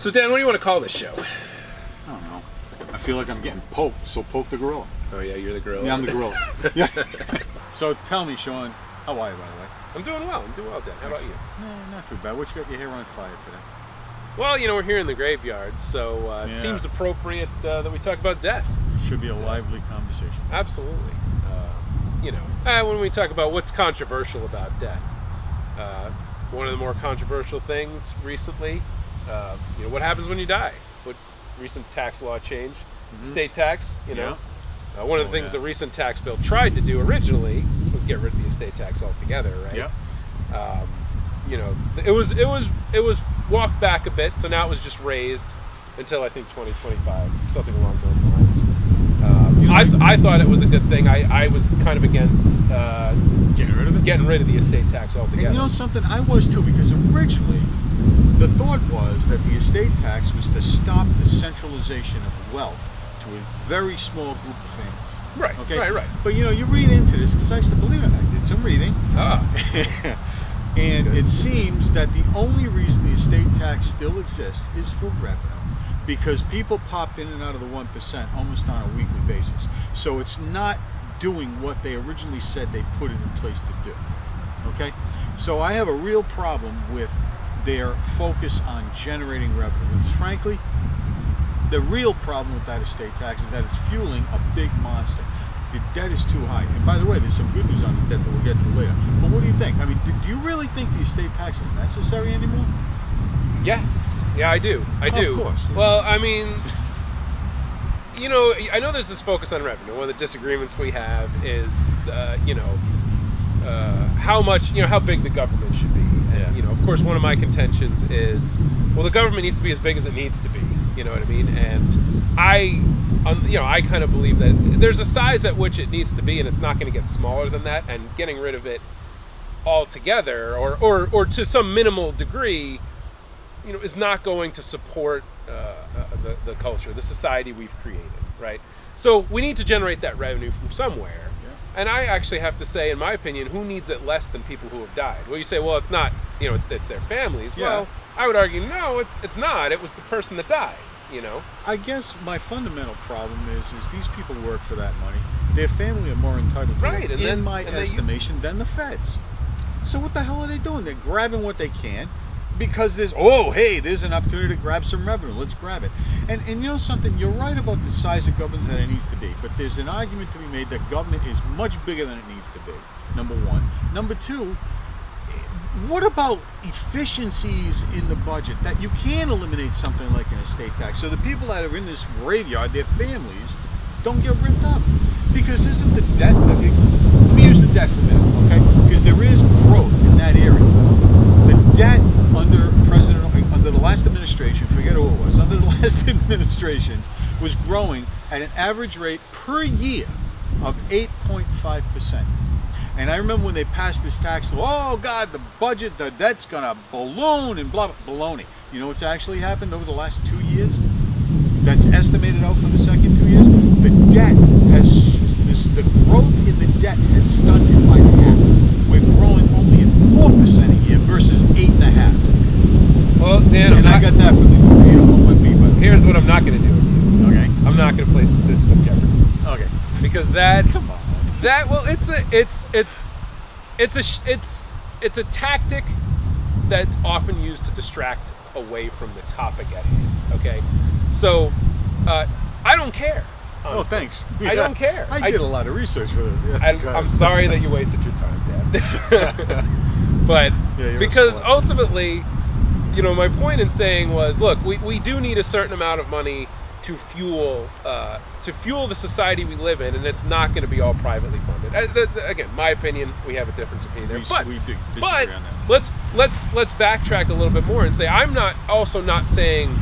So, Dan, what do you want to call this show? I don't know. I feel like I'm getting poked, so poke the gorilla. Oh, yeah, you're the gorilla. Yeah, I'm the gorilla. Yeah. So tell me, Sean, how are you, by the way? I'm doing well. Dan. How about you? No, not too bad. What you got your hair on fire today? Well, we're here in the graveyard, so it seems appropriate that we talk about death. Should be a lively conversation. Absolutely. When we talk about what's controversial about death, one of the more controversial things recently, what happens when you die? What recent tax law change? Mm-hmm. Estate tax, one of the things the recent tax bill tried to do originally was get rid of the estate tax altogether, right? Yeah. It was walked back a bit, so now it was just raised until I think 2025, something along those lines. I thought it was a good thing. I was kind of against getting rid of the estate tax altogether. And you know something? I was too, because originally the thought was that the estate tax was to stop the centralization of wealth to a very small group of families. Right. Okay. Right. But you read into this, because I used to believe it. I did some reading. And it seems that the only reason the estate tax still exists is for revenue, because people pop in and out of the 1% almost on a weekly basis. So it's not doing what they originally said they put it in place to do. Okay? So I have a real problem with their focus on generating revenue. Because frankly, the real problem with that estate tax is that it's fueling a big monster. The debt is too high. And by the way, there's some good news on the debt that we'll get to later. But what do you think? I mean, do you really think the estate tax is necessary anymore? Yes. Yeah, I do. Of course. Well, I mean, I know there's this focus on revenue. One of the disagreements we have is, how big the government should be. And, of course, one of my contentions is, well, the government needs to be as big as it needs to be. You know what I mean? And I kind of believe that there's a size at which it needs to be, and it's not going to get smaller than that. And getting rid of it altogether, or to some minimal degree, is not going to support the culture, the society we've created, right? So we need to generate that revenue from somewhere. Yeah. And I actually have to say, in my opinion, who needs it less than people who have died? Well, you say, well, it's not, it's their families. Yeah. Well, I would argue, no, it's not. It was the person that died, I guess my fundamental problem is these people work for that money. Their family are more entitled to it, in my estimation, than the feds. So what the hell are they doing? They're grabbing what they can, because there's an opportunity to grab some revenue. Let's grab it. And you know something? You're right about the size of government that it needs to be, but there's an argument to be made that government is much bigger than it needs to be, number one. Number two, what about efficiencies in the budget that you can eliminate something like an estate tax, so the people that are in this graveyard, their families, don't get ripped up? Because isn't the debt, let me use the debt for a minute, okay? Because there is growth in that area. The debt under the last administration, forget who it was, under the last administration, was growing at an average rate per year of 8.5%. And I remember when they passed this tax law, oh God, the debt's gonna balloon and blah, baloney. You know what's actually happened over the last 2 years? That's estimated out for the second 2 years? The growth in the debt has stunted by half. We're growing only at 4% a year versus 8.5%. Well, Dan, I got that from the here's what I'm not going to do with you. Okay. I'm not going to place the system in jeopardy. Okay. Because that. Come on. That it's a tactic that's often used to distract away from the topic at hand. Okay. So I don't care. Honestly. Oh, thanks. I don't care. I did a lot of research for this. Yeah, I'm sorry that you wasted your time, Dad. But because ultimately, my point in saying was, look, we do need a certain amount of money to fuel the society we live in, and it's not going to be all privately funded. Again, my opinion, we have a difference of opinion there. We do disagree but on that. let's backtrack a little bit more and say I'm not saying.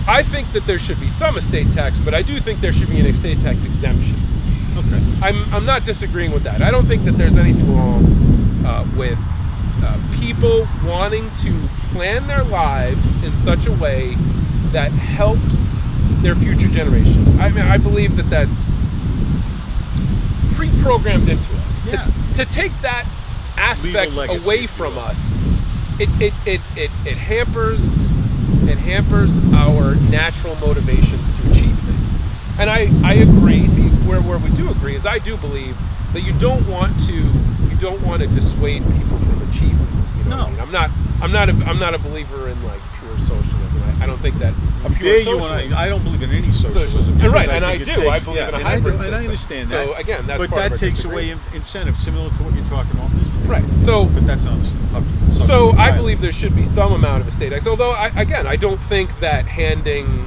I think that there should be some estate tax, but I do think there should be an estate tax exemption. Okay. I'm not disagreeing with that. I don't think that there's anything wrong with people wanting to plan their lives in such a way that helps their future generations. I mean, I believe that that's pre-programmed into us. Yeah. To take that aspect away from us, it hampers hampers our natural motivations to achieve things. And I agree. See, where we do agree is I do believe that you don't want to dissuade people from achievement. You know what I mean? I'm not a believer in like pure socialism. I don't think that a pure socialist. I don't believe in any socialism. Right, and I do. I believe in a hybrid system. And I understand that. So again, that's but part that of takes away incentive, similar to what you're talking about. Right. So, but that's not a so I believe there should be some amount of estate tax. Although I don't think that handing.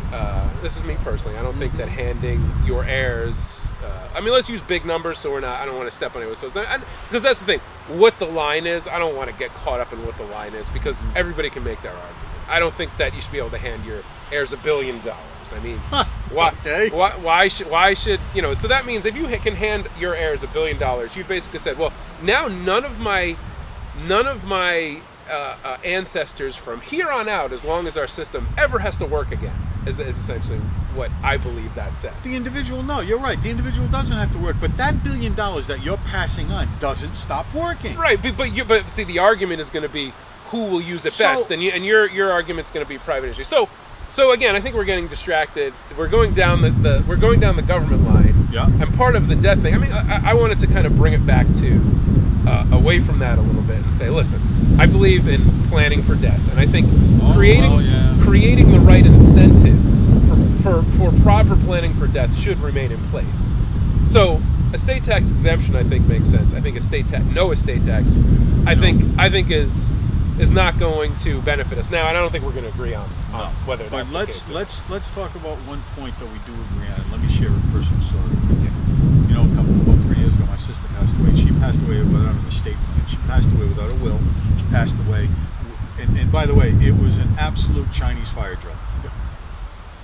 This is me personally. I don't think that handing your heirs. I mean, let's use big numbers, so we're not. I don't want to step on anyone's toes, because that's the thing. What the line is, I don't want to get caught up in what the line is, because everybody can make their argument. I don't think that you should be able to hand your heirs $1 billion. I mean, why? Okay. Why should So that means if you can hand your heirs $1 billion, you've basically said, well, now none of my ancestors from here on out, as long as our system ever has to work again, is essentially what I believe that says. The individual, no, you're right. The individual doesn't have to work, but that $1 billion that you're passing on doesn't stop working. Right, but see, the argument is going to be who will use it best, and your argument's going to be private issue. So again, I think we're getting distracted. We're going down the government line. Yeah. And part of the death thing. I mean, I wanted to kind of bring it back to away from that a little bit and say, listen, I believe in planning for death, and I think creating the right incentives for proper planning for death should remain in place. So estate tax exemption, I think, makes sense. I think no estate tax, I think is not going to benefit us. Now, and I don't think we're going to agree on whether that's the case. Let's talk about one point that we do agree on. Let me share a personal story. Yeah. About 3 years ago, my sister passed away. She passed away without an estate plan. She passed away without a will. She passed away, and by the way, it was an absolute Chinese fire drill.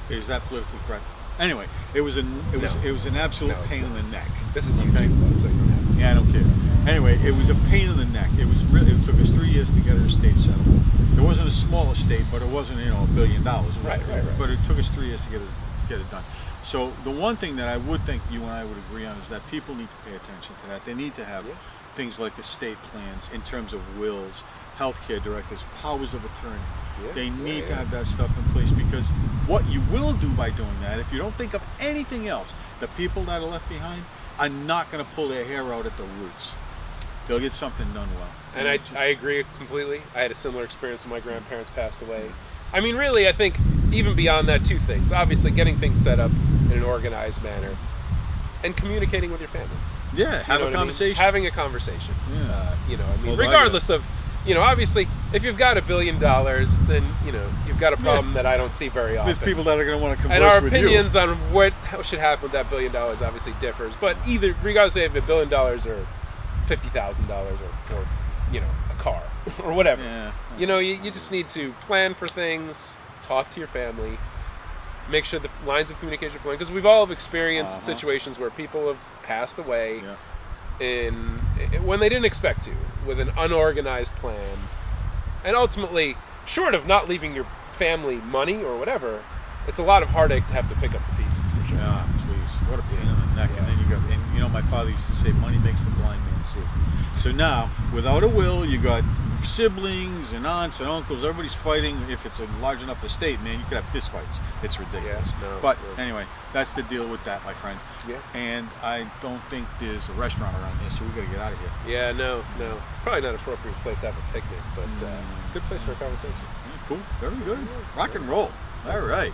Is that politically correct? Anyway, it was an absolute pain in the neck. This is YouTube, though, so you don't have to. Yeah, I don't care. Anyway, it was a pain in the neck. It took us 3 years to get her estate settled. It wasn't a small estate, but it wasn't $1 billion. Right. But it took us 3 years to get it done. So the one thing that I would think you and I would agree on is that people need to pay attention to that. They need to have things like estate plans in terms of wills, healthcare directives, powers of attorney. They need to have that stuff in place, because what you will do by doing that, if you don't think of anything else, the people that are left behind are not going to pull their hair out at the roots. They'll get something done well. And I agree completely. I had a similar experience when my grandparents passed away. I mean, really, I think even beyond that, two things. Obviously, getting things set up in an organized manner and communicating with your families. Yeah, have a conversation. Having a conversation. Yeah. Regardless of, obviously, if you've got $1 billion, then, you've got a problem that I don't see very often. There's people that are going to want to converse and our with opinions on what should happen with that $1 billion obviously differs. But regardless of if $1 billion or $50,000 or a car or whatever. Yeah. You just need to plan for things, talk to your family, make sure the lines of communication are flowing, because we've all experienced situations where people have passed away when they didn't expect to, with an unorganized plan, and ultimately, short of not leaving your family money or whatever, it's a lot of heartache to have to pick up the pieces, for sure. Yeah, please, what a pain in the neck. And then my father used to say, money makes the blind man see. So now, without a will, you got siblings and aunts and uncles, everybody's fighting. If it's a large enough estate, man, you could have fist fights. It's ridiculous. But anyway, that's the deal with that, my friend. Yeah. And I don't think there's a restaurant around here, so we got to get out of here. Yeah, no. It's probably not an appropriate place to have a picnic, but good place for a conversation. Yeah, cool. Very good. Rock and roll. All right.